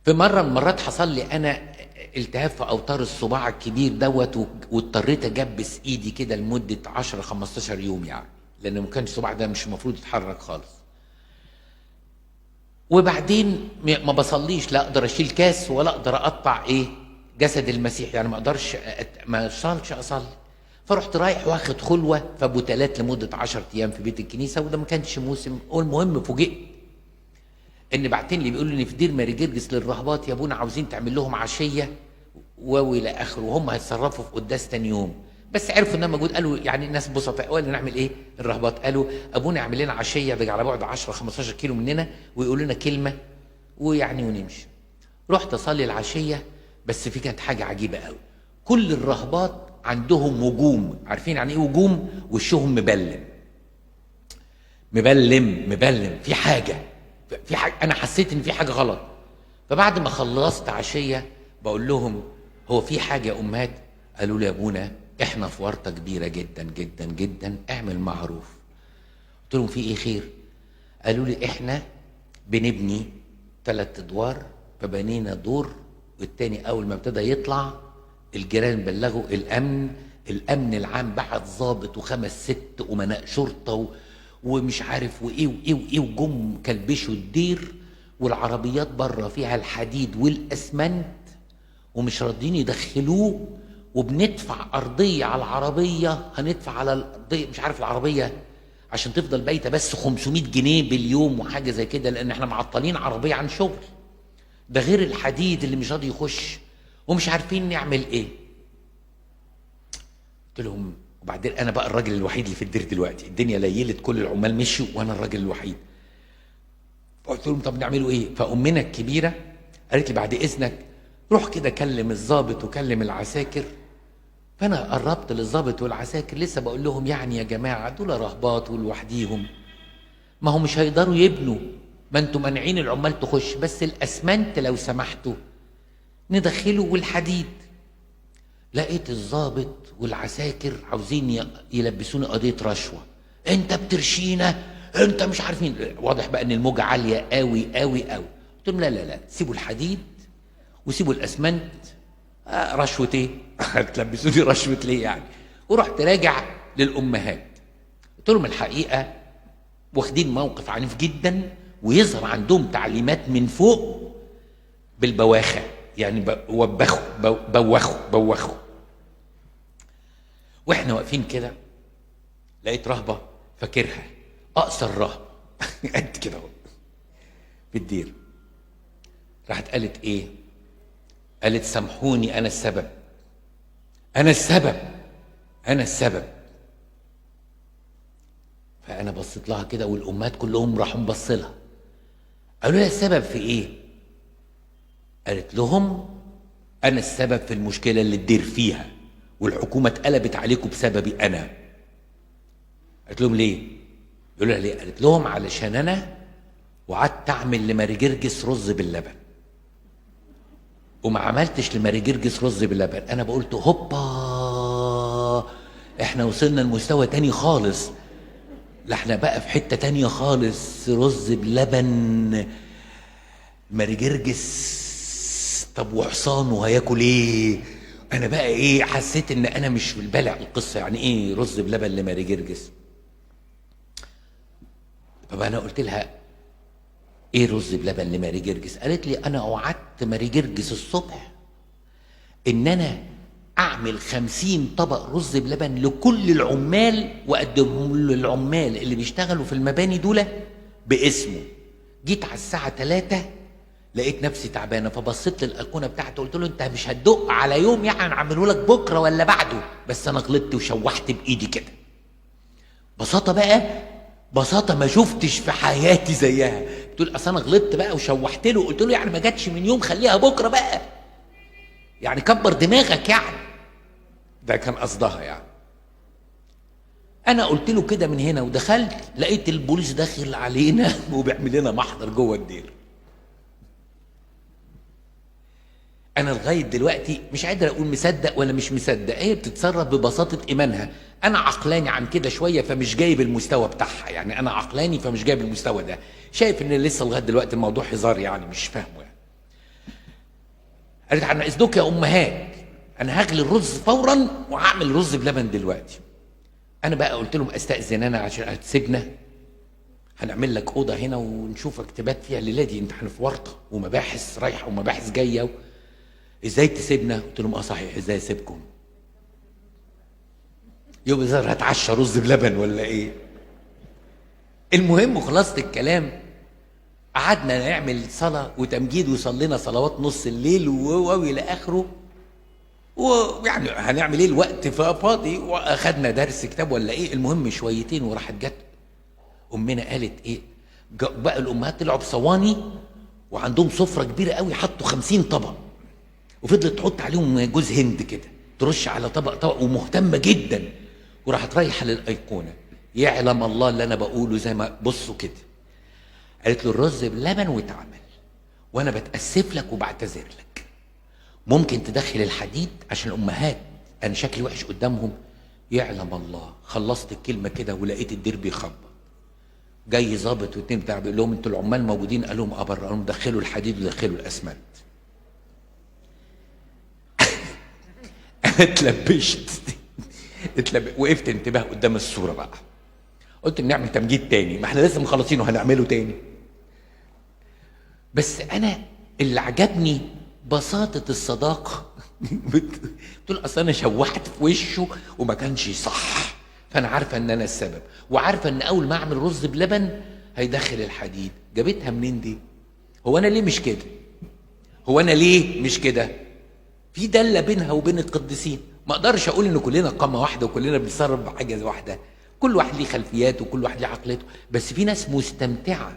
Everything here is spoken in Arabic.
في مرة من المرات حصل لي أنا التهاب في أوتار الصباع الكبير دوت، واضطريت أجبس إيدي كده لمدة 10 15 يوم يعني، لأن ما كانش الصباع ده مش المفروض يتحرك خالص. وبعدين ما بصليش، لا أقدر أشيل كاس ولا أقدر أقطع جسد المسيح، يعني ما أقدرش ما أشتغلش أصلي. فرحت رايح واخد خلوة في أبو تلات لمدة 10 أيام في بيت الكنيسة، وده ما كانش موسم. والمهم فوجئت ان بعتين لي بيقولوا ان في دير ماري جرجس للرهبات يا ابونا عاوزين تعمل لهم عشيه والى اخره، وهم هيتصرفوا في قداس تاني يوم. بس عرفوا ان انا موجود، قالوا يعني الناس بسطاء، قالوا نعمل ايه الرهبات؟ قالوا ابونا اعمل لنا عشيه ده على بعد 10 15 كيلو مننا، ويقول لنا كلمه ويعني ونمشي. رحت اصلي العشيه، بس في كانت حاجه عجيبه قوي. كل الرهبات عندهم وجوم، عارفين يعني ايه وجوم؟ وشهم مبلم مبلم، في حاجه انا حسيت ان في حاجه غلط. فبعد ما خلصت عشيه بقول لهم هو في حاجه يا امهات؟ قالوا لي يا ابونا احنا في ورطه كبيره جدا جدا جدا، اعمل معروف. قلت لهم في ايه خير؟ قالوا لي احنا بنبني 3 ادوار، فبنينا دور والتاني اول ما ابتدى يطلع الجيران بلغوا الامن العام بعت ضابط و5 6 امناء شرطه ومش عارف وايه وايه وايه، وجم كلبشوا الدير، والعربيات بره فيها الحديد والاسمنت ومش راضيين يدخلوه، وبندفع ارضيه على العربيه، هندفع على الارضيه مش عارف العربيه عشان تفضل بايته بس 500 جنيه باليوم وحاجه زي كده، لان احنا معطلين عربيه عن شغل، ده غير الحديد اللي مش راضي يخش، ومش عارفين نعمل ايه. قلت لهم وبعدين انا بقى الراجل الوحيد اللي في الدير دلوقتي، الدنيا ليلت كل العمال مشوا وانا الراجل الوحيد. فقلت لهم طب نعملوا ايه؟ فامنا الكبيره قالت لي بعد اذنك روح كده كلم الضابط وكلم العساكر. فانا قربت للضابط والعساكر، لسه بقول لهم يعني يا جماعه دول رهبات ولوحديهم، ما هم مش هيقدروا يبنوا، ما انتم مانعين العمال تخش، بس الاسمنت لو سمحتوا ندخله والحديد. لقيت الضابط والعساكر عاوزين يلبسوني قضيه رشوه، انت بترشينا، انت مش عارفين. واضح بقى ان الموجه عاليه قوي قوي قوي. قلت لهم لا سيبوا الحديد وسيبوا الاسمنت. رشوه ايه؟ هتلبسوني رشوه ليه يعني؟ ورحت راجع للامهات قلت لهم الحقيقه واخدين موقف عنيف جدا، ويظهر عندهم تعليمات من فوق بالبواخه، يعني بوخوا. واحنا واقفين كده لقيت رهبه فاكرها اقصر رهبه قد كده اهو في الدير، راحت قالت ايه؟ قالت سامحوني انا السبب، انا السبب. فانا بصيت لها كده والامهات كلهم راحوا مبصلها، قالوا لها السبب في ايه؟ قالت لهم انا السبب في المشكله اللي الدير فيها، والحكومه اتقلبت عليكم بسببي انا. قالت لهم ليه؟ يقولوا لها ليه؟ قالت لهم علشان انا وقعدت اعمل لماري جرجس رز باللبن، وما عملتش لماري جرجس رز باللبن. انا بقولت هوبا احنا وصلنا لمستوى تاني خالص، لا احنا بقى في حته تانيه خالص، رز بلبن ماري جرجس، طب وحصانه هياكل ايه؟ انا بقى ايه، حسيت ان انا مش بالع القصه، يعني ايه رز بلبن لماري جرجس؟ فبقى انا قلت لها ايه رز بلبن لماري جرجس؟ قالت لي انا وعدت ماري جرجس الصبح ان انا اعمل 50 طبق رز بلبن لكل العمال واقدمهم للعمال اللي بيشتغلوا في المباني دول باسمه. جيت على الساعه 3 لقيت نفسي تعبانه، فبصيت للايقونه بتاعته قلت له انت مش هتدق على يوم يعني اعمله لك بكره ولا بعده؟ بس انا غلطت وشوحت بايدي كده. بساطه بقى، بساطه ما شفتش في حياتي زيها. بتقول اصل انا غلطت بقى وشوحت له، قلت له يعني ما جاتش من يوم خليها بكره بقى، يعني كبر دماغك يعني. ده كان قصدها يعني. انا قلت له كده من هنا، ودخلت لقيت البوليس داخل علينا وبيعمل لنا محضر جوه الدير. انا لغايه دلوقتي مش قادر اقول مصدق ولا مش مصدق، هي بتتصرف ببساطه ايمانها. انا عقلاني عن كده شويه فمش جايب المستوى بتاعها، يعني انا عقلاني فمش جايب المستوى ده، شايف ان لسه لغايه دلوقتي الموضوع هزار يعني، مش فاهمه يعني. قالت عن اذنك يا امهات انا هغلي الرز فورا وهعمل رز بلبن دلوقتي. انا بقى قلت لهم استاذن انا عشان هتسيبنا، هنعمل لك اوضه هنا ونشوفك تبات فيها الليله دي، امتحان في ورطه ومباحث رايحه ومباحث جايه ازاي تسيبنا؟ قلت لهم اه صحيح ازاي اسيبكم؟ يوم الظهر هتعشى رز بلبن ولا ايه؟ المهم خلاصه الكلام قعدنا نعمل صلاه وتمجيد وصلينا صلوات نص الليل والى اخره. ويعني هنعمل ايه الوقت فاضي، واخدنا درس كتاب ولا ايه، المهم شويتين وراحت جت امنا قالت ايه، بقى الامهات طلعوا بصواني وعندهم سفره كبيره قوي حطوا 50 طبق، وفضلت تحط عليهم جوز هند كده ترش على طبق طبق ومهتمه جدا، وراحت رايحه للايقونه. يعلم الله اللي انا بقوله زي ما بصوا كده، قالت له الرز بلبن واتعمل وانا بتاسف لك وبعتذر لك، ممكن تدخل الحديد عشان الامهات انا شكلي وحش قدامهم. يعلم الله خلصت الكلمه كده ولقيت الدير بيخبط، جاي ظابط واتنين بتاع بيقول لهم انتوا العمال موجودين؟ قال لهم اه بره. قال لهم دخلوا الحديد ودخلوا الاسمنت. انا اتلبشت وقفت انتباه قدام الصوره بقى، قلت نعمل تمجيد تاني، ما احنا لسه مخلصينه هنعمله تاني. بس انا اللي عجبني بساطه الصداقه. بتقول اصل انا شوحت في وشه وما كانش صح، فانا عارفه ان انا السبب، وعارفه ان اول ما اعمل رز بلبن هيدخل الحديد. جابتها منين دي؟ هو انا ليه مش كده؟ هو انا ليه مش كده؟ في دله بينها وبين القديسين. ما اقدرش اقول ان كلنا قامه واحده وكلنا بنتصرف بحاجه واحده، كل واحد ليه خلفياته وكل واحد ليه عقليته، بس في ناس مستمتعه